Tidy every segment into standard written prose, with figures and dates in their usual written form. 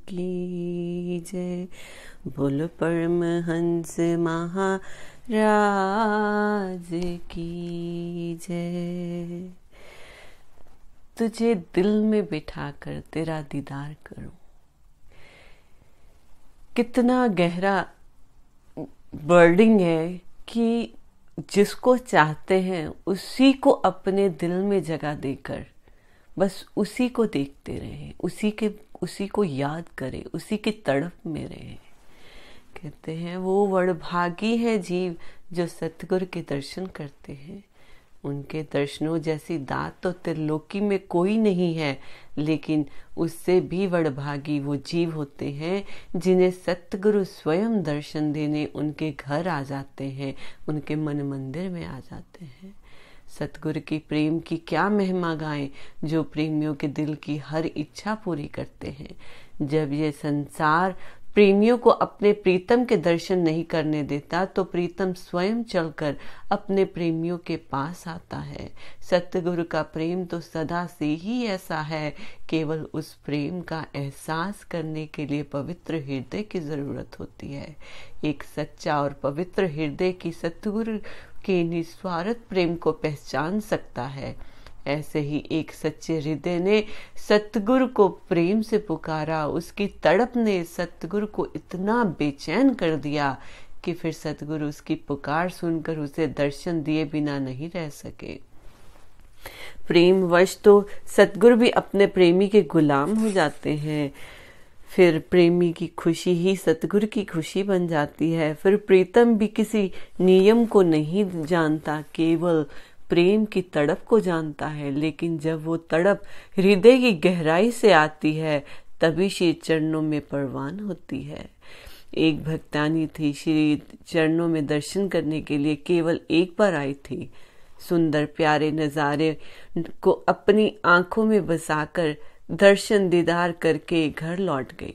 की जय। बोल परमहंस महाराज की जय। तुझे दिल में बिठाकर तेरा दीदार करूं। कितना गहरा वर्डिंग है कि जिसको चाहते हैं उसी को अपने दिल में जगह देकर बस उसी को देखते रहे, उसी को याद करे, उसी की तड़प में रहे। कहते हैं वो वडभागी है जीव जो सतगुरु के दर्शन करते हैं। उनके दर्शनों जैसी दात तो त्रिलोकी में कोई नहीं है, लेकिन उससे भी वडभागी वो जीव होते हैं जिन्हें सतगुरु स्वयं दर्शन देने उनके घर आ जाते हैं, उनके मन मंदिर में आ जाते हैं। सतगुरु की प्रेम की क्या महिमा गाएं जो प्रेमियों के दिल की हर इच्छा पूरी करते हैं। जब ये संसार प्रेमियों को अपने प्रीतम के दर्शन नहीं करने देता तो प्रीतम स्वयं चलकर अपने प्रेमियों के पास आता है। सतगुरु का प्रेम तो सदा से ही ऐसा है, केवल उस प्रेम का एहसास करने के लिए पवित्र हृदय की जरूरत होती है। एक सच्चा और पवित्र हृदय की सतगुरु के निस्वार्थ प्रेम को पहचान सकता है। ऐसे ही एक सच्चे हृदय ने सतगुरु को प्रेम से पुकारा। उसकी तड़प ने सतगुरु को इतना बेचैन कर दिया कि फिर सतगुरु उसकी पुकार सुनकर उसे दर्शन दिए बिना नहीं रह सके। प्रेम वश तो सतगुरु भी अपने प्रेमी के गुलाम हो जाते हैं। फिर प्रेमी की खुशी ही सतगुरु की खुशी बन जाती है। फिर प्रीतम भी किसी नियम को नहीं जानता, केवल प्रेम की तड़प को जानता है। लेकिन जब वो तड़प हृदय की गहराई से आती है तभी श्री चरणों में परवान होती है। एक भक्तानी थी, श्री चरणों में दर्शन करने के लिए केवल एक बार आई थी। सुंदर प्यारे नजारे को अपनी आंखों में बसाकर दर्शन दीदार करके घर लौट गई।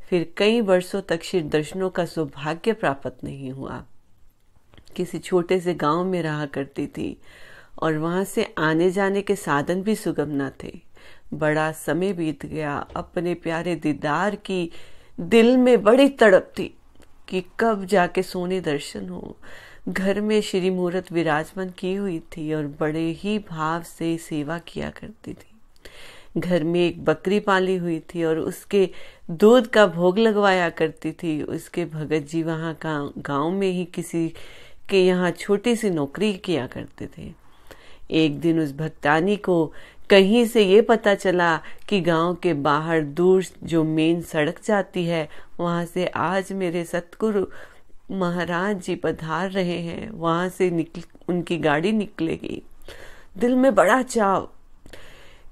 फिर कई वर्षों तक श्री दर्शनों का सौभाग्य प्राप्त नहीं हुआ। किसी छोटे से गांव में रहा करती थी और वहां से आने जाने के साधन भी सुगम न थे। बड़ा समय बीत गया। अपने प्यारे दीदार की दिल में बड़ी तड़प थी कि कब जाके सोने दर्शन हो। घर में श्री मूर्त विराजमान की हुई थी और बड़े ही भाव से सेवा किया करती थी। घर में एक बकरी पाली हुई थी और उसके दूध का भोग लगवाया करती थी। उसके भगत जी वहां का गांव में ही किसी के यहाँ छोटी सी नौकरी किया करते थे। एक दिन उस भक्तानी को कहीं से ये पता चला कि गांव के बाहर दूर जो मेन सड़क जाती है वहां से आज मेरे सतगुरु महाराज जी पधार रहे हैं। वहां से उनकी गाड़ी निकलेगी। दिल में बड़ा चाव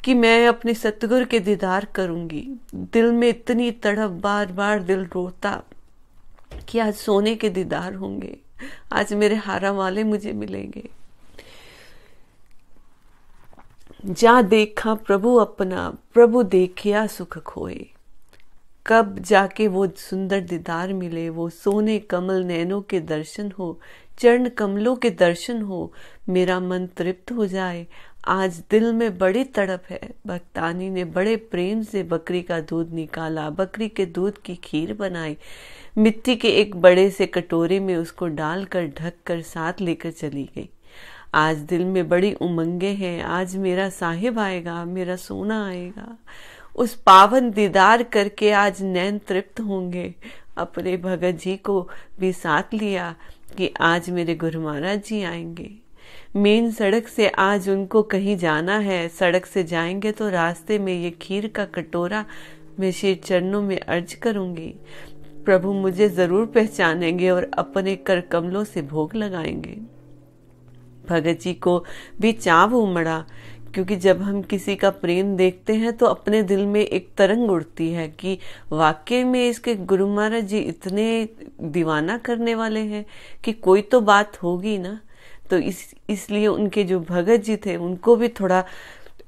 कि मैं अपने सतगुरु के दीदार करूंगी। दिल में इतनी तड़प, बार बार दिल रोता कि आज सोने के दीदार होंगे, आज मेरे हारा वाले मुझे मिलेंगे। जा देखा प्रभु अपना, प्रभु देखिया सुख खोए। कब जाके वो सुंदर दीदार मिले, वो सोने कमल नैनों के दर्शन हो, चरण कमलों के दर्शन हो, मेरा मन तृप्त हो जाए। आज दिल में बड़ी तड़प है। भक्तानी ने बड़े प्रेम से बकरी का दूध निकाला, बकरी के दूध की खीर बनाई, मिट्टी के एक बड़े से कटोरे में उसको डालकर ढककर साथ लेकर चली गई। आज दिल में बड़ी उमंगे हैं, आज मेरा साहिब आएगा, मेरा सोना आएगा। उस पावन दीदार करके आज नैन तृप्त होंगे। अपने भगत जी को भी साथ लिया कि आज मेरे गुरु महाराज जी आएंगे। मेन सड़क से आज उनको कहीं जाना है। सड़क से जाएंगे तो रास्ते में ये खीर का कटोरा मैं श्री चरणों में अर्ज करूंगी। प्रभु मुझे जरूर पहचानेंगे और अपने कर कमलों से भोग लगाएंगे। भगत जी को भी चाव उमड़ा, क्योंकि जब हम किसी का प्रेम देखते हैं तो अपने दिल में एक तरंग उड़ती है कि वाकई में इसके गुरु महाराज जी इतने दीवाना करने वाले हैं कि कोई तो बात होगी ना। तो इसलिए उनके जो भगत जी थे उनको भी थोड़ा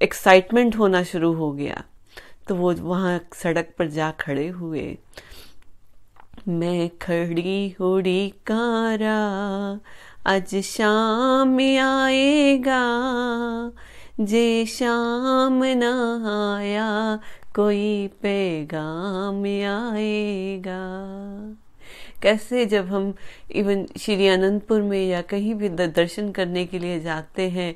एक्साइटमेंट होना शुरू हो गया। तो वो वहां सड़क पर जा खड़े हुए। मैं खड़ी होड़ी कारा आज शाम आएगा, जे शाम न आया कोई पैगाम आएगा। कैसे जब हम इवन श्री अनंतपुर में या कहीं भी दर्शन करने के लिए जाते हैं,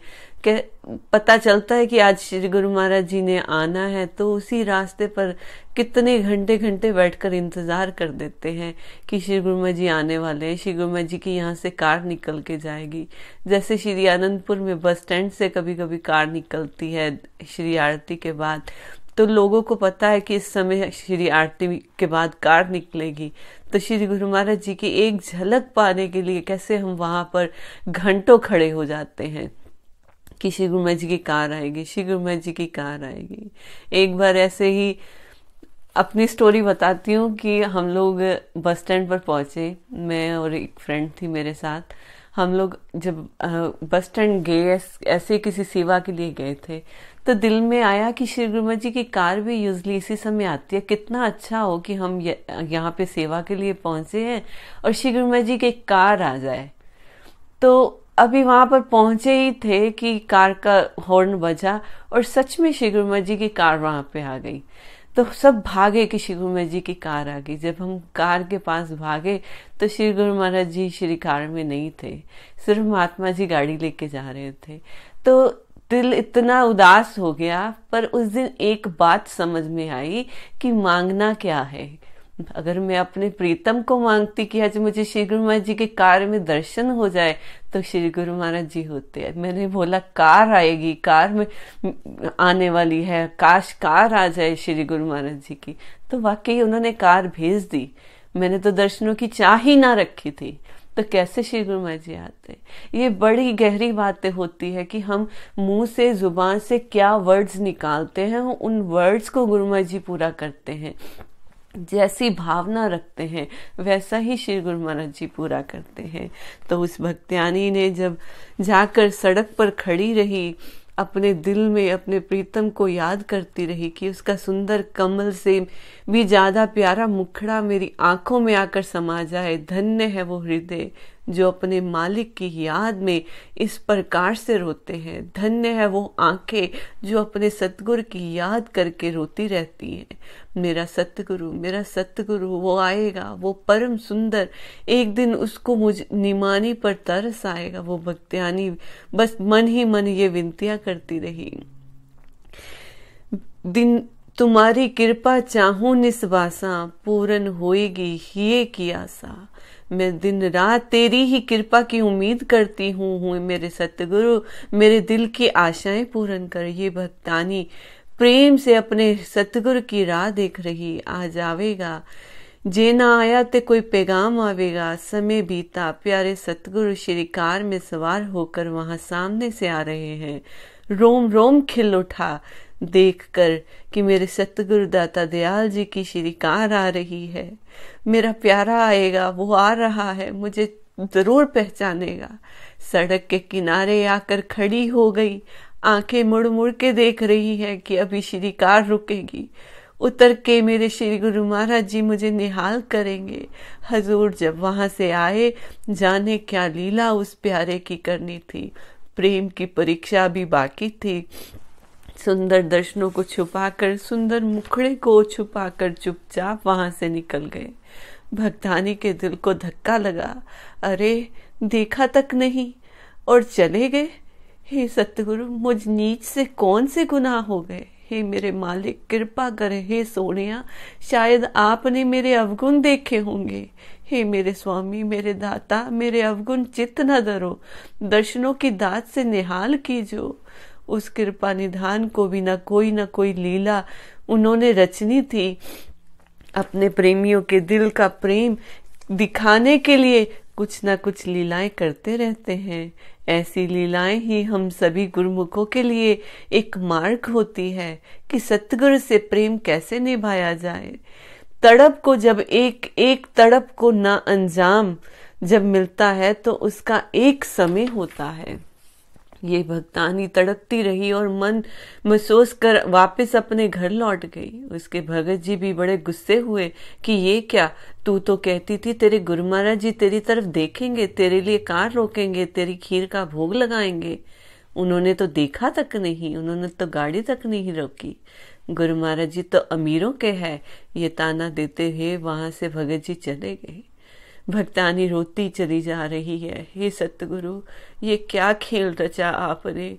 पता चलता है कि आज श्री गुरु महाराज जी ने आना है, तो उसी रास्ते पर कितने घंटे घंटे बैठकर इंतजार कर देते हैं कि श्री गुरु महाराज जी आने वाले हैं, श्री गुरु महाराज जी की यहाँ से कार निकल के जाएगी। जैसे श्री अनंतपुर में बस स्टैंड से कभी कभी कार निकलती है श्री आरती के बाद, तो लोगों को पता है कि इस समय श्री आरती के बाद कार निकलेगी, तो श्री गुरु महाराज जी की एक झलक पाने के लिए कैसे हम वहां पर घंटों खड़े हो जाते हैं कि श्री गुरु महाराज जी की कार आएगी, श्री गुरु महाराज जी की कार आएगी। एक बार ऐसे ही अपनी स्टोरी बताती हूँ कि हम लोग बस स्टैंड पर पहुंचे, मैं और एक फ्रेंड थी मेरे साथ। हम लोग जब बस स्टैंड गए, ऐसे किसी सेवा के लिए गए थे, तो दिल में आया कि श्री गुरु महाराज जी की कार भी यूजली इसी समय आती है, कितना अच्छा हो कि हम यहाँ पे सेवा के लिए पहुंचे हैं और श्री गुरु महाराज जी की कार आ जाए। तो अभी वहां पर पहुंचे ही थे कि कार का हॉर्न बजा और सच में श्री गुरु महाराज जी की कार वहां पे आ गई। तो सब भागे कि श्री गुरु महाराज जी की कार आ गई। जब हम कार के पास भागे तो श्री गुरु महाराज जी श्री कार में नहीं थे, सिर्फ महात्मा जी गाड़ी लेके जा रहे थे। तो दिल इतना उदास हो गया, पर उस दिन एक बात समझ में आई कि मांगना क्या है। अगर मैं अपने प्रीतम को मांगती कि आज मुझे श्री गुरु महाराज जी के कार में दर्शन हो जाए, तो श्री गुरु महाराज जी होते। मैंने बोला कार आएगी, कार में आने वाली है, काश कार आ जाए श्री गुरु महाराज जी की। तो वाकई उन्होंने कार भेज दी। मैंने तो दर्शनों की चाह ही ना रखी थी, तो कैसे श्री गुरु महाराज जी आते। ये बड़ी गहरी बातें होती है कि हम मुंह से, जुबान से क्या वर्ड्स निकालते हैं, उन वर्ड्स को गुरु महाराज जी पूरा करते हैं। जैसी भावना रखते हैं वैसा ही श्री गुरु महाराज जी पूरा करते हैं। तो उस भक्त्यानी ने जब जाकर सड़क पर खड़ी रही, अपने दिल में अपने प्रीतम को याद करती रही कि उसका सुंदर कमल से भी ज्यादा प्यारा मुखड़ा मेरी आंखों में आकर समा जाए। धन्य है वो हृदय जो अपने मालिक की याद में इस प्रकार से रोते हैं। धन्य है वो आंखें जो अपने सतगुरु की याद करके रोती रहती हैं। मेरा सतगुरु वो आएगा, वो परम सुंदर, एक दिन उसको मुझ निमानी पर तरस आएगा। वो भक्त्यानी बस मन ही मन ये विनतियां करती रही। दिन तुम्हारी कृपा चाहूं निस्वासा, पूरन होएगी हिये की आशा। मैं दिन रात तेरी ही कृपा की उम्मीद करती हूँ। मेरे सतगुरु मेरे दिल की आशाएं पूर्ण कर। ये भक्तानी प्रेम से अपने सतगुरु की राह देख रही। आज आवेगा जे ना आया ते कोई पैगाम आवेगा। समय बीता, प्यारे सतगुरु श्री कार में सवार होकर वहां सामने से आ रहे हैं। रोम रोम खिल उठा देखकर कि मेरे सतगुरु दाता दयाल जी की श्री कार आ रही है। मेरा प्यारा आएगा, वो आ रहा है, मुझे जरूर पहचानेगा। सड़क के किनारे आकर खड़ी हो गई, आंखें मुड़ मुड़ के देख रही है कि अभी श्री कार रुकेगी। उतर के मेरे श्री गुरु महाराज जी मुझे निहाल करेंगे। हजूर जब वहां से आए, जाने क्या लीला उस प्यारे की करनी थी। प्रेम की परीक्षा भी बाकी थी। सुंदर दर्शनों को छुपाकर, सुंदर मुखड़े को छुपाकर चुपचाप वहां से निकल गए। भक्तानी के दिल को धक्का लगा, अरे देखा तक नहीं और चले गए। हे सतगुरु, मुझ नीच से कौन से गुनाह हो गए। हे मेरे मालिक कृपा करे। हे सोनिया, शायद आपने मेरे अवगुण देखे होंगे। हे मेरे स्वामी, मेरे दाता, मेरे अवगुण चित्त न धरो। दर्शनों की दात से निहाल कीजो। उस कृपा निधान को भी न कोई लीला उन्होंने रचनी थी। अपने प्रेमियों के दिल का प्रेम दिखाने के लिए कुछ न कुछ लीलाएं करते रहते हैं। ऐसी लीलाएं ही हम सभी गुरुमुखों के लिए एक मार्ग होती है कि सतगुरु से प्रेम कैसे निभाया जाए। तड़प को जब एक तड़प को ना अंजाम जब मिलता है तो उसका एक समय होता है। ये भक्तानी तड़पती रही और मन महसूस कर वापस अपने घर लौट गई। उसके भगत जी भी बड़े गुस्से हुए कि ये क्या, तू तो कहती थी तेरे गुरु महाराज जी तेरी तरफ देखेंगे, तेरे लिए कार रोकेंगे, तेरी खीर का भोग लगाएंगे। उन्होंने तो देखा तक नहीं, उन्होंने तो गाड़ी तक नहीं रोकी। गुरु महाराज जी तो अमीरों के हैं, ये ताना देते हुए वहां से भगत जी चले गए। भक्तानी रोती चली जा रही है, हे सतगुरु ये क्या खेल रचा आपने।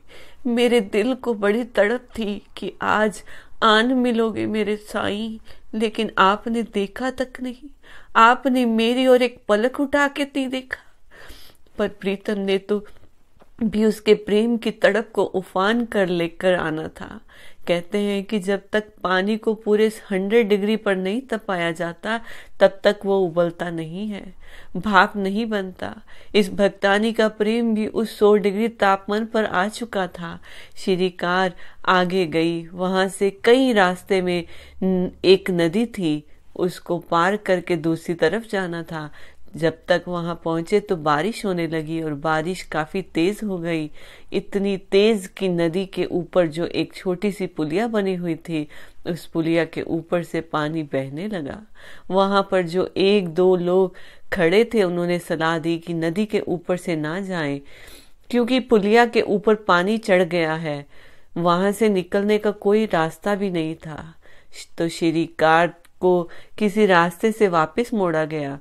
मेरे दिल को बड़ी तड़प थी कि आज आन मिलोगे मेरे साईं, लेकिन आपने देखा तक नहीं, आपने मेरी ओर एक पलक उठा के नहीं देखा। पर प्रीतम ने तो भी उसके प्रेम की तड़प को उफान कर लेकर आना था। कहते हैं कि जब तक पानी को पूरे 100 डिग्री पर नहीं तपाया जाता तब तक वो उबलता नहीं है, भाप नहीं बनता। इस भक्तानी का प्रेम भी उस 100 डिग्री तापमान पर आ चुका था। श्री कार आगे गई, वहां से कई रास्ते में एक नदी थी, उसको पार करके दूसरी तरफ जाना था। जब तक वहां पहुंचे तो बारिश होने लगी और बारिश काफी तेज हो गई, इतनी तेज कि नदी के ऊपर जो एक छोटी सी पुलिया बनी हुई थी, उस पुलिया के ऊपर से पानी बहने लगा। वहां पर जो 1-2 लोग खड़े थे उन्होंने सलाह दी कि नदी के ऊपर से ना जाएं, क्योंकि पुलिया के ऊपर पानी चढ़ गया है, वहां से निकलने का कोई रास्ता भी नहीं था। तो श्री कार को किसी रास्ते से वापस मोड़ा गया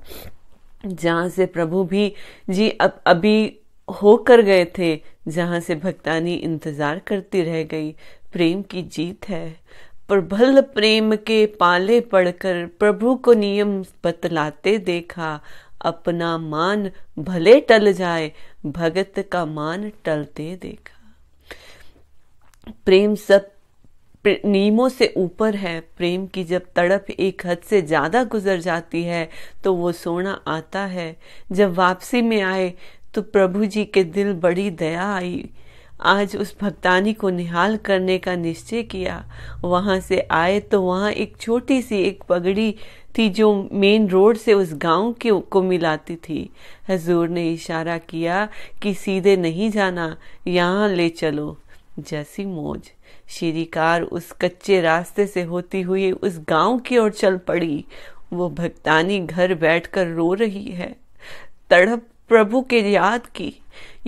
जहां से प्रभु भी जी अभी होकर गए थे, जहां से भक्तानी इंतजार करती रह गई। प्रेम की जीत है। प्रबल प्रेम के पाले पड़कर प्रभु को नियम बतलाते देखा, अपना मान भले टल जाए भगत का मान टलते देखा। प्रेम सब नियमों से ऊपर है। प्रेम की जब तड़प एक हद से ज्यादा गुजर जाती है तो वो सोना आता है। जब वापसी में आए तो प्रभु जी के दिल बड़ी दया आई। आज उस भक्तानी को निहाल करने का निश्चय किया। वहां से आए तो वहां एक छोटी सी एक पगड़ी थी जो मेन रोड से उस गांव को मिलाती थी। हजूर ने इशारा किया कि सीधे नहीं जाना, यहाँ ले चलो। जैसी मौज। श्री कार उस कच्चे रास्ते से होती हुई उस गांव की ओर चल पड़ी। वो भक्तानी घर बैठकर रो रही है, तड़प प्रभु के याद की।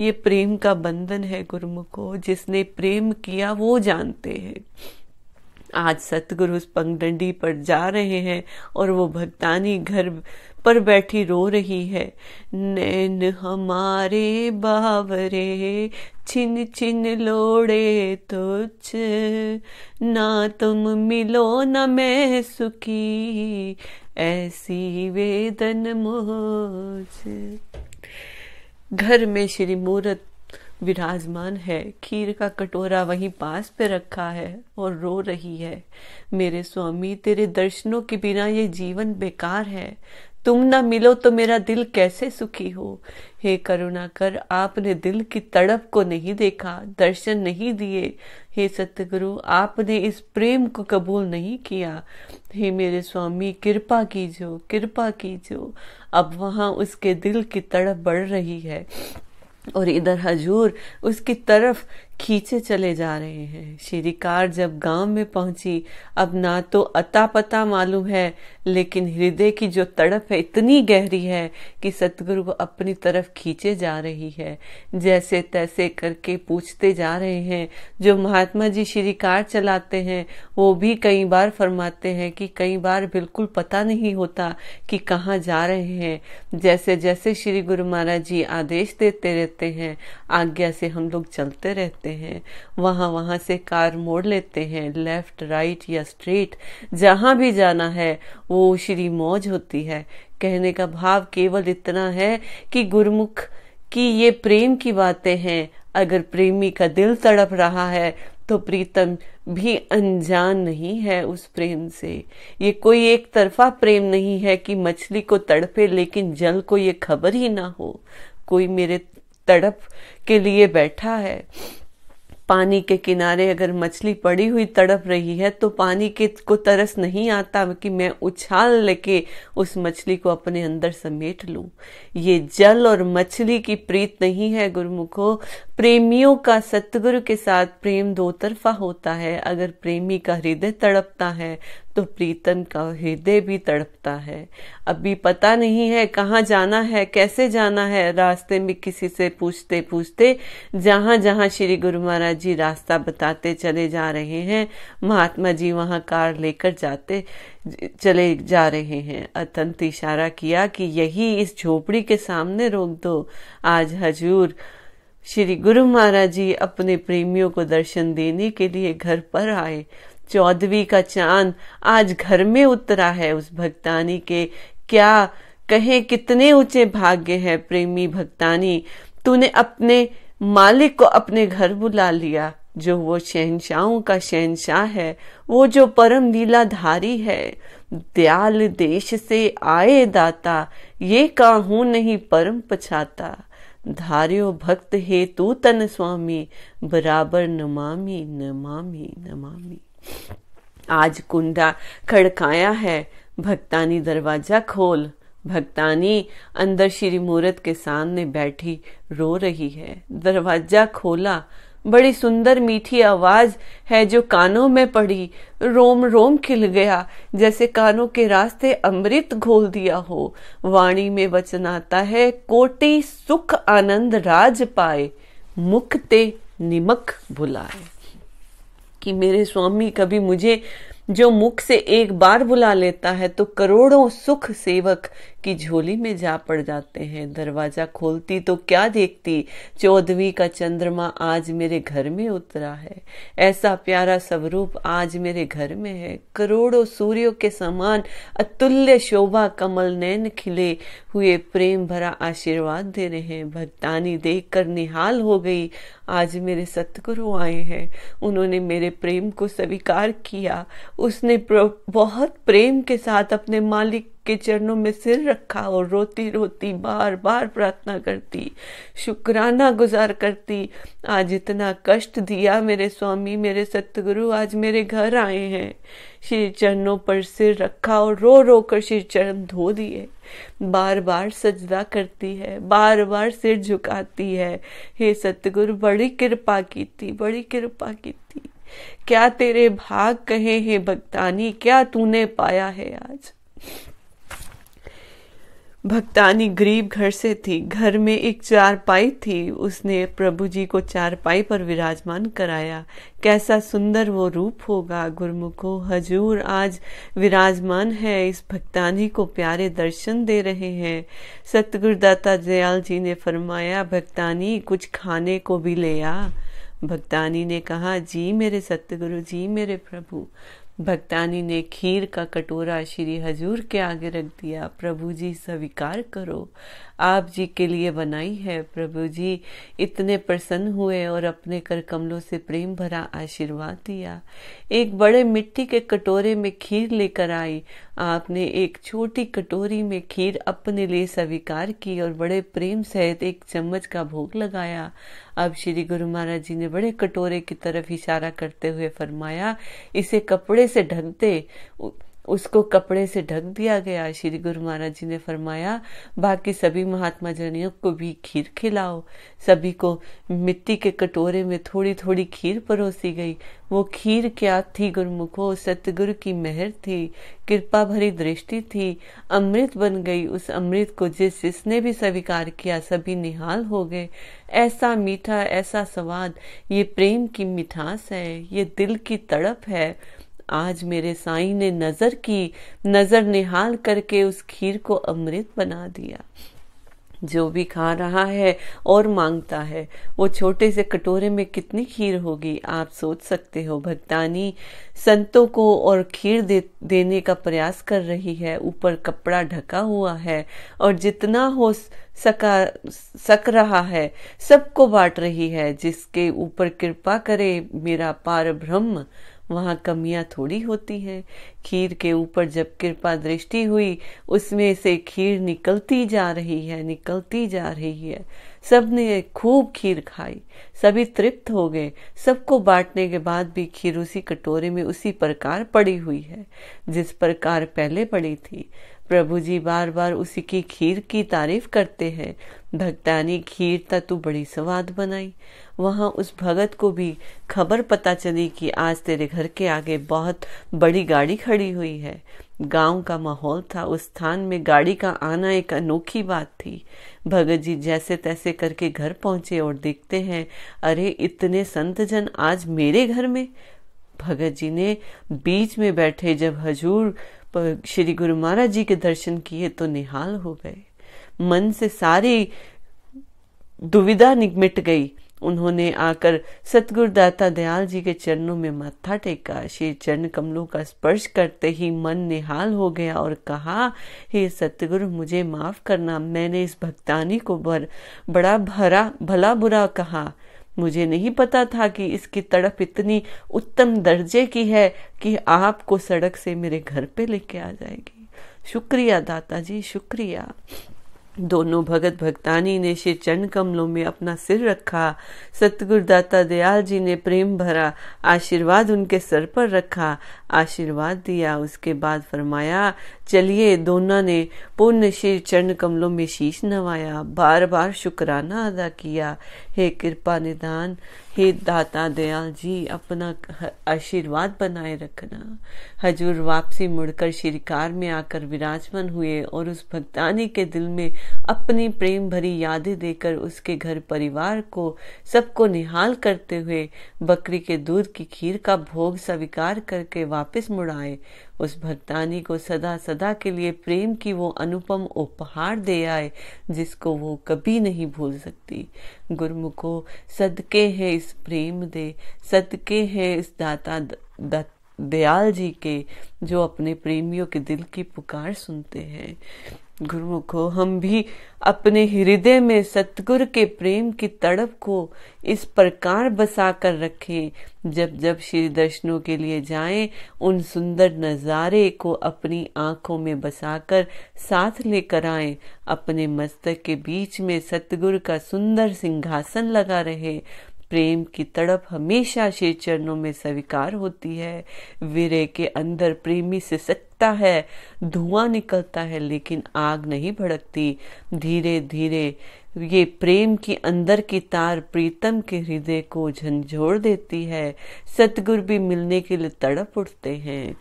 ये प्रेम का बंधन है गुरुमुखो, जिसने प्रेम किया वो जानते हैं। आज सतगुरु उस पगडंडी पर जा रहे हैं और वो भक्तानी घर पर बैठी रो रही है। नैन हमारे बावरे छिन छिन लोड़े तुझ, ना तुम मिलो न मैं सुखी, ऐसी वेदन मुझ। घर में श्री मूरत विराजमान है, खीर का कटोरा वहीं पास पे रखा है और रो रही है। मेरे स्वामी तेरे दर्शनों के बिना ये जीवन बेकार है, तुम ना मिलो तो मेरा दिल कैसे सुखी हो। हे करुणा कर, आपने दिल की तड़प को नहीं देखा, दर्शन नहीं दिए। हे सतगुरु, आपने इस प्रेम को कबूल नहीं किया। हे मेरे स्वामी कृपा कीजो, कृपा कीजो। अब वहां उसके दिल की तड़प बढ़ रही है और इधर हजूर उसकी तरफ खींचे चले जा रहे हैं। श्री कार जब गांव में पहुंची, अब ना तो अता पता मालूम है, लेकिन हृदय की जो तड़प है इतनी गहरी है कि सतगुरु को अपनी तरफ खींचे जा रही है। जैसे तैसे करके पूछते जा रहे हैं। जो महात्मा जी श्री कार चलाते हैं वो भी कई बार फरमाते हैं कि कई बार बिल्कुल पता नहीं होता कि कहाँ जा रहे हैं। जैसे जैसे श्री गुरु महाराज जी आदेश देते रहते हैं, आज्ञा से हम लोग चलते रहते हैं। वहां से कार मोड़ लेते हैं, लेफ्ट राइट या स्ट्रेट, जहां भी जाना है वो श्री मौज होती है। कहने का भाव केवल इतना है कि गुरुमुख की ये प्रेम की बातें हैं। अगर प्रेमी का दिल तड़प रहा है तो प्रीतम भी अनजान नहीं है उस प्रेम से। ये कोई एक तरफा प्रेम नहीं है कि मछली को तड़पे लेकिन जल को ये खबर ही ना हो। कोई मेरे तड़प के लिए बैठा है। पानी के किनारे अगर मछली पड़ी हुई तड़प रही है तो पानी के को तरस नहीं आता कि मैं उछाल लेके उस मछली को अपने अंदर समेट लूं। ये जल और मछली की प्रीत नहीं है गुरुमुखो। प्रेमियों का सतगुरु के साथ प्रेम दो तरफा होता है। अगर प्रेमी का हृदय तड़पता है तो प्रीतम का हृदय भी तड़पता है। अभी पता नहीं है कहाँ जाना है, कैसे जाना है। रास्ते में किसी से पूछते पूछते जहाँ जहाँ श्री गुरु महाराज जी रास्ता बताते चले जा रहे हैं, महात्मा जी वहाँ कार लेकर चले जा रहे हैं। अत्यंत इशारा किया कि यही इस झोपड़ी के सामने रोक दो। आज हजूर श्री गुरु महाराज जी अपने प्रेमियों को दर्शन देने के लिए घर पर आए। 14वीं का चांद आज घर में उतरा है उस भक्तानी के। क्या कहे कितने ऊंचे भाग्य है प्रेमी भक्तानी, तूने अपने मालिक को अपने घर बुला लिया। जो वो शहंशाहों का शहंशाह है, वो जो परम लीलाधारी है। दयाल देश से आए दाता, ये काहू नहीं परम पछाता। धार्यो भक्त हे तू तन स्वामी, बराबर नमामि नमामि नमामि। आज कुंडा खड़काया है, भक्तानी दरवाजा खोल। भक्तानी अंदर श्री मूरत के सामने बैठी रो रही है। दरवाजा खोला, बड़ी सुंदर मीठी आवाज है जो कानों में पड़ी। रोम रोम खिल गया, जैसे कानों के रास्ते अमृत घोल दिया हो। वाणी में वचन आता है, कोटि सुख आनंद राज पाए, मुख ते निमक भुलाए। कि मेरे स्वामी कभी मुझे जो मुख से एक बार बुला लेता है तो करोड़ों सुख सेवक की झोली में जा पड़ जाते हैं। दरवाजा खोलती तो क्या देखती, 14वीं का चंद्रमा आज मेरे घर में उतरा है। ऐसा प्यारा स्वरूप आज मेरे घर में है। करोड़ों सूर्यों के समान अतुल्य शोभा कमल नैन खिले हुए प्रेम भरा आशीर्वाद दे रहे हैं। भक्तानी देखकर निहाल हो गई। आज मेरे सतगुरु आए हैं, उन्होंने मेरे प्रेम को स्वीकार किया। उसने बहुत प्रेम के साथ अपने मालिक के चरणों में सिर रखा और रोती रोती बार बार प्रार्थना करती, शुक्राना गुजार करती। आज इतना कष्ट दिया मेरे स्वामी, मेरे सतगुरु आज मेरे घर आए हैं। श्री चरणों पर सिर रखा और रो रो कर श्री चरण धो दिए। बार बार सजदा करती है, बार बार सिर झुकाती है। हे सतगुरु, बड़ी कृपा की थी, बड़ी कृपा की थी। क्या तेरे भाग कहे हैं भक्तानी, क्या तूने पाया है आज। भक्तानी गरीब घर से थी। घर में एक चारपाई थी, उसने प्रभु जी को चारपाई पर विराजमान कराया। कैसा सुंदर वो रूप होगा। गुरुमुखो हजूर आज विराजमान है, इस भक्तानी को प्यारे दर्शन दे रहे हैं। सतगुरुदाता दयाल जी ने फरमाया, भक्तानी कुछ खाने को भी ले आ। भक्तानी ने कहा, जी मेरे सतगुरु, जी मेरे प्रभु। भक्तानी ने खीर का कटोरा श्री हजूर के आगे रख दिया। प्रभु जी स्वीकार करो, आप जी के लिए बनाई है। प्रभु जी इतने प्रसन्न हुए और अपने कर कमलों से प्रेम भरा आशीर्वाद दिया। एक बड़े मिट्टी के कटोरे में खीर लेकर आई। आपने एक छोटी कटोरी में खीर अपने लिए स्वीकार की और बड़े प्रेम सहित एक चम्मच का भोग लगाया। अब श्री गुरु महाराज जी ने बड़े कटोरे की तरफ इशारा करते हुए फरमाया, इसे कपड़े से ढक दे। उसको कपड़े से ढक दिया गया। श्री गुरु महाराज जी ने फरमाया, बाकी सभी महात्मा जनियों को भी खीर खिलाओ। सभी को मिट्टी के कटोरे में थोड़ी थोड़ी खीर परोसी गई। वो खीर क्या थी गुरुमुखो, सतगुरु की मेहर थी, कृपा भरी दृष्टि थी, अमृत बन गई। उस अमृत को जिसने भी स्वीकार किया सभी निहाल हो गए। ऐसा मीठा, ऐसा स्वाद, ये प्रेम की मिठास है, ये दिल की तड़प है। आज मेरे साईं ने नजर निहाल करके उस खीर को अमृत बना दिया। जो भी खा रहा है और मांगता है, वो छोटे से कटोरे में कितनी खीर होगी आप सोच सकते हो। भक्तानी संतों को और खीर देने का प्रयास कर रही है। ऊपर कपड़ा ढका हुआ है और जितना हो सक रहा है सबको बांट रही है। जिसके ऊपर कृपा करे मेरा पार ब्रह्म, वहाँ कमियां थोड़ी होती हैं। खीर के ऊपर जब कृपा दृष्टि हुई, उसमें से खीर निकलती जा रही है, निकलती जा रही है। सबने खूब खीर खाई, सभी तृप्त हो गए। सबको बांटने के बाद भी खीर उसी कटोरे में उसी प्रकार पड़ी हुई है जिस प्रकार पहले पड़ी थी। प्रभु जी बार बार उसी की खीर की तारीफ करते हैं। भक्तानी खीर ता तू बड़ी स्वाद बनाई। वहां उस भगत को भी खबर पता चली कि आज तेरे घर के आगे बहुत बड़ी गाड़ी खड़ी हुई है। गांव का माहौल था, उस स्थान में गाड़ी का आना एक अनोखी बात थी। भगत जी जैसे तैसे करके घर पहुंचे और देखते हैं, अरे इतने संत जन आज मेरे घर में। भगत जी ने बीच में बैठे जब हजूर श्री गुरु महाराज जी के दर्शन किए तो निहाल हो गए। मन से सारी दुविधा मिट गई। उन्होंने आकर सतगुरु दाता दयाल जी के चरणों में माथा टेका। श्री चरण कमलों का स्पर्श करते ही मन निहाल हो गया और कहा, हे सतगुरु मुझे माफ करना, मैंने इस भक्तानी को बड़ा भला बुरा कहा। मुझे नहीं पता था कि इसकी तड़प इतनी उत्तम दर्जे की है कि आपको सड़क से मेरे घर पे लेके आ जाएगी। शुक्रिया दाता जी, शुक्रिया। दोनों भगत भक्तानी ने श्री चरण कमलों में अपना सिर रखा। सतगुरु दाता दयाल जी ने प्रेम भरा आशीर्वाद उनके सर पर रखा, आशीर्वाद दिया। उसके बाद फरमाया, चलिए। दोनों ने पुण्य श्री चरण कमलों में शीश नवाया, बार बार शुक्राना अदा किया। हे कृपा निदान, हे दाता दयाल जी, अपना आशीर्वाद बनाए रखना। हजूर वापसी मुड़कर श्री कार में आकर विराजमान हुए और उस भक्तानी के दिल में अपनी प्रेम भरी यादें देकर उसके घर परिवार को सबको निहाल करते हुए बकरी के दूध की खीर का भोग स्वीकार करके वापस मुड़ आए। उस भक्तानी को सदा सदा के लिए प्रेम की वो अनुपम उपहार दे आए जिसको वो कभी नहीं भूल सकती। गुरुमुखो सदके हैं इस प्रेम दे, सदके हैं इस दाता दयाल जी के, जो अपने प्रेमियों के दिल की पुकार सुनते हैं। गुरुमुखो हम भी अपने हृदय में सतगुरु के प्रेम की तड़प को इस प्रकार बसा कर रखें, जब जब श्री दर्शनों के लिए जाएं, उन सुंदर नजारे को अपनी आंखों में बसाकर साथ लेकर आएं। अपने मस्तक के बीच में सतगुरु का सुंदर सिंहासन लगा रहे। प्रेम की तड़प हमेशा श्री चरणों में स्वीकार होती है। वीरे के अंदर प्रेमी से सकता है, धुआं निकलता है लेकिन आग नहीं भड़कती। धीरे धीरे ये प्रेम की अंदर की तार प्रीतम के हृदय को झंझोड़ देती है। सतगुरु भी मिलने के लिए तड़प उठते हैं।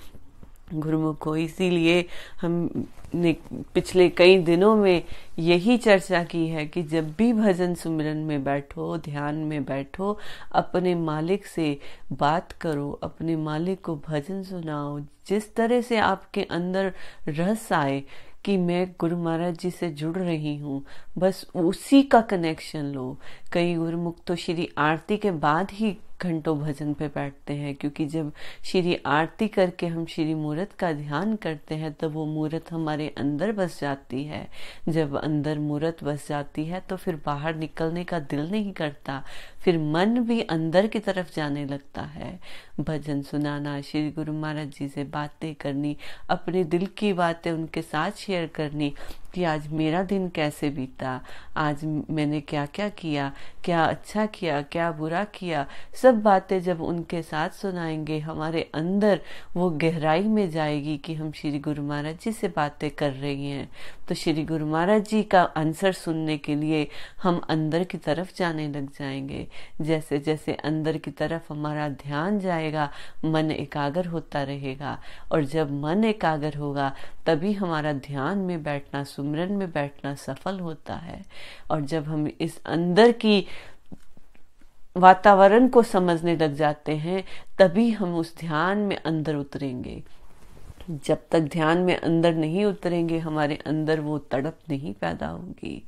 गुरुमुखो इसीलिए हमने पिछले कई दिनों में यही चर्चा की है कि जब भी भजन सुमिरन में बैठो, ध्यान में बैठो, अपने मालिक से बात करो, अपने मालिक को भजन सुनाओ। जिस तरह से आपके अंदर रस आए कि मैं गुरु महाराज जी से जुड़ रही हूँ, बस उसी का कनेक्शन लो। कई गुरुमुख तो श्री आरती के बाद ही घंटों भजन पे बैठते हैं, क्योंकि जब श्री आरती करके हम श्री मूरत का ध्यान करते हैं तब वो मूरत हमारे अंदर बस जाती है। जब अंदर मूरत बस जाती है तो फिर बाहर निकलने का दिल नहीं करता, फिर मन भी अंदर की तरफ जाने लगता है। भजन सुनाना, श्री गुरु महाराज जी से बातें करनी, अपने दिल की बातें उनके साथ शेयर करनी कि आज मेरा दिन कैसे बीता, आज मैंने क्या क्या किया, क्या अच्छा किया, क्या बुरा किया, सब बातें जब उनके साथ सुनाएंगे हमारे अंदर वो गहराई में जाएगी कि हम श्री गुरु महाराज जी से बातें कर रही हैं। तो श्री गुरु महाराज जी का आंसर सुनने के लिए हम अंदर की तरफ जाने लग जाएंगे। जैसे जैसे अंदर की तरफ हमारा ध्यान जाएगा, मन एकाग्र होता रहेगा, और जब मन एकाग्र होगा तभी हमारा ध्यान में बैठना, सुमिरन में बैठना सफल होता है। और जब हम इस अंदर की वातावरण को समझने लग जाते हैं तभी हम उस ध्यान में अंदर उतरेंगे। जब तक ध्यान में अंदर नहीं उतरेंगे हमारे अंदर वो तड़प नहीं पैदा होगी।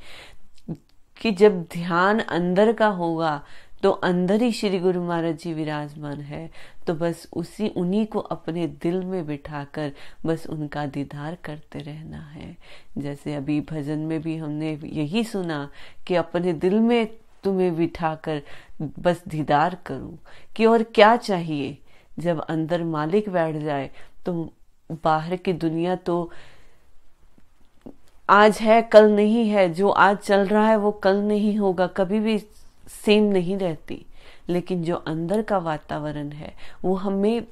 कि जब ध्यान अंदर का होगा तो अंदर ही श्री गुरु महाराज जी विराजमान है, तो बस उन्हीं को अपने दिल में बिठाकर बस उनका दीदार करते रहना है। जैसे अभी भजन में भी हमने यही सुना कि अपने दिल में तुम्हें बिठाकर बस दीदार करूं, कि और क्या चाहिए। जब अंदर मालिक बैठ जाए तो बाहर की दुनिया तो आज है कल नहीं है, जो आज चल रहा है वो कल नहीं होगा, कभी भी सेम नहीं रहती। लेकिन जो अंदर का वातावरण है वो हमें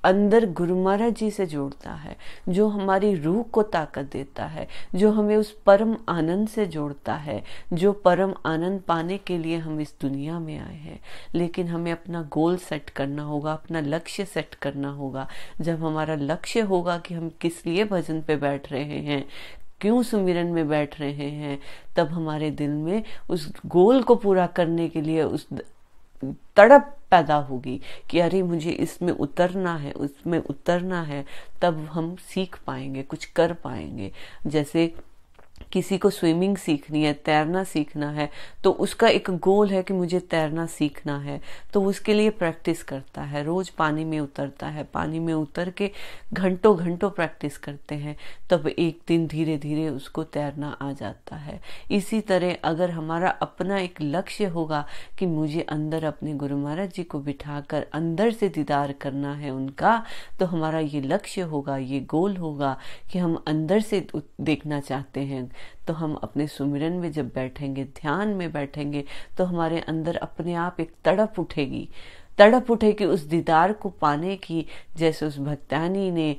अंदर गुरु महाराज जी से जोड़ता है, जो हमारी रूह को ताकत देता है, जो हमें उस परम आनंद से जोड़ता है, जो परम आनंद पाने के लिए हम इस दुनिया में आए हैं। लेकिन हमें अपना गोल सेट करना होगा, अपना लक्ष्य सेट करना होगा। जब हमारा लक्ष्य होगा कि हम किस लिए भजन पे बैठ रहे हैं, क्यों सुमिरन में बैठ रहे हैं, तब हमारे दिल में उस गोल को पूरा करने के लिए उस तड़प पैदा होगी कि अरे मुझे इसमें उतरना है, उसमें उतरना है। तब हम सीख पाएंगे, कुछ कर पाएंगे। जैसे किसी को स्विमिंग सीखनी है, तैरना सीखना है, तो उसका एक गोल है कि मुझे तैरना सीखना है, तो उसके लिए प्रैक्टिस करता है, रोज पानी में उतरता है, पानी में उतर के घंटों घंटों प्रैक्टिस करते हैं, तब एक दिन धीरे धीरे उसको तैरना आ जाता है। इसी तरह अगर हमारा अपना एक लक्ष्य होगा कि मुझे अंदर अपने गुरु महाराज जी को बिठाकर अंदर से दीदार करना है उनका, तो हमारा ये लक्ष्य होगा, ये गोल होगा कि हम अंदर से देखना चाहते हैं, तो हम अपने सुमिरन में जब बैठेंगे, ध्यान में बैठेंगे, तो हमारे अंदर अपने आप एक तड़प उठेगी, तड़प उठेगी उस दीदार को पाने की। जैसे उस भक्तानी ने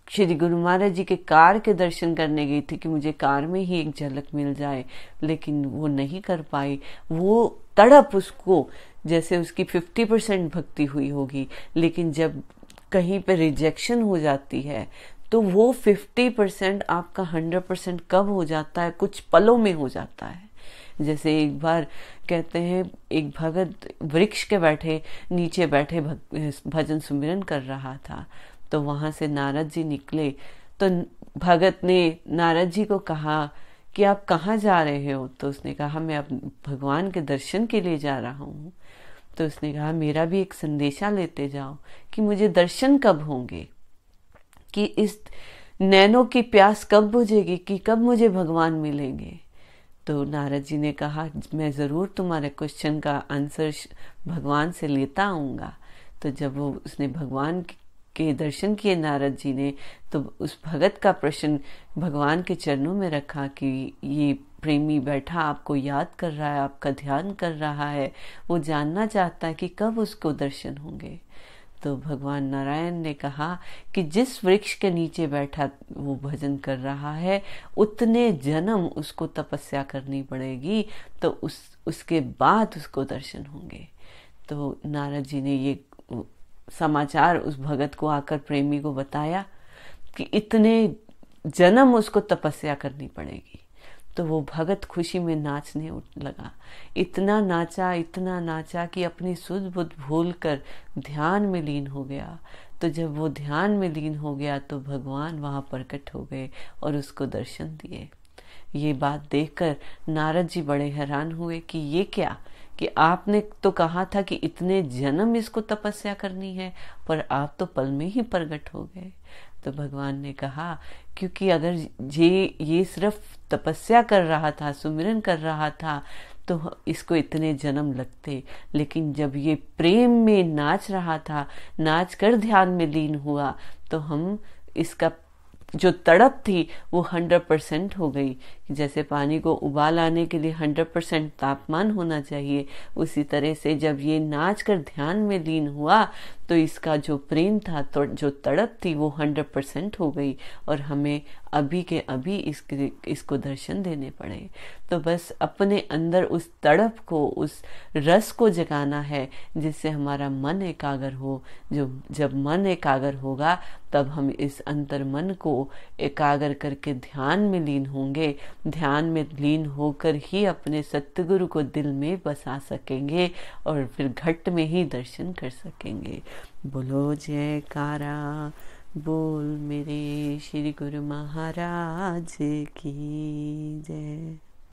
श्री गुरु महाराज जी के कार के दर्शन करने गई थी कि मुझे कार में ही एक झलक मिल जाए, लेकिन वो नहीं कर पाई। वो तड़प उसको, जैसे उसकी 50% भक्ति हुई होगी, लेकिन जब कहीं पे रिजेक्शन हो जाती है तो वो 50% आपका 100% कब हो जाता है? कुछ पलों में हो जाता है। जैसे एक बार कहते हैं एक भगत वृक्ष के नीचे बैठे भजन सुमिरन कर रहा था, तो वहां से नारद जी निकले। तो भगत ने नारद जी को कहा कि आप कहाँ जा रहे हो? तो उसने कहा मैं अब भगवान के दर्शन के लिए जा रहा हूँ। तो उसने कहा मेरा भी एक संदेशा लेते जाओ कि मुझे दर्शन कब होंगे, कि इस नैनों की प्यास कब बुझेगी, कि कब मुझे भगवान मिलेंगे। तो नारद जी ने कहा मैं जरूर तुम्हारे क्वेश्चन का आंसर भगवान से लेता आऊंगा। तो जब उसने भगवान के दर्शन किए नारद जी ने, तो उस भगत का प्रश्न भगवान के चरणों में रखा कि ये प्रेमी बैठा आपको याद कर रहा है, आपका ध्यान कर रहा है, वो जानना चाहता है कि कब उसको दर्शन होंगे। तो भगवान नारायण ने कहा कि जिस वृक्ष के नीचे बैठा वो भजन कर रहा है, उतने जन्म उसको तपस्या करनी पड़ेगी, तो उसके बाद उसको दर्शन होंगे। तो नारद जी ने ये समाचार उस भगत को आकर प्रेमी को बताया कि इतने जन्म उसको तपस्या करनी पड़ेगी। तो वो भगत खुशी में नाचने लगा, इतना नाचा कि अपनी सुध बुध भूल कर ध्यान में लीन हो गया। तो जब वो ध्यान में लीन हो गया तो भगवान वहां प्रकट हो गए और उसको दर्शन दिए। ये बात देखकर नारद जी बड़े हैरान हुए कि ये क्या, कि आपने तो कहा था कि इतने जन्म इसको तपस्या करनी है, पर आप तो पल में ही प्रकट हो गए। तो भगवान ने कहा क्योंकि अगर ये सिर्फ तपस्या कर रहा था, सुमिरन कर रहा था, तो इसको इतने जन्म लगते, लेकिन जब ये प्रेम में नाच रहा था, नाच कर ध्यान में लीन हुआ, तो हम इसका जो तड़प थी वो 100% हो गई। जैसे पानी को उबाल आने के लिए 100% तापमान होना चाहिए, उसी तरह से जब ये नाच कर ध्यान में लीन हुआ तो इसका जो प्रेम था, तो जो तड़प थी वो 100% हो गई, और हमें अभी के अभी इसको दर्शन देने पड़े। तो बस अपने अंदर उस तड़प को, उस रस को जगाना है, जिससे हमारा मन एकाग्र हो। जब मन एकाग्र होगा तब हम इस अंतर मन को एकाग्र करके ध्यान में लीन होंगे। ध्यान में लीन होकर ही अपने सतगुरु को दिल में बसा सकेंगे और फिर घट में ही दर्शन कर सकेंगे। बोलो जयकारा, बोल मेरे श्री गुरु महाराज की जय।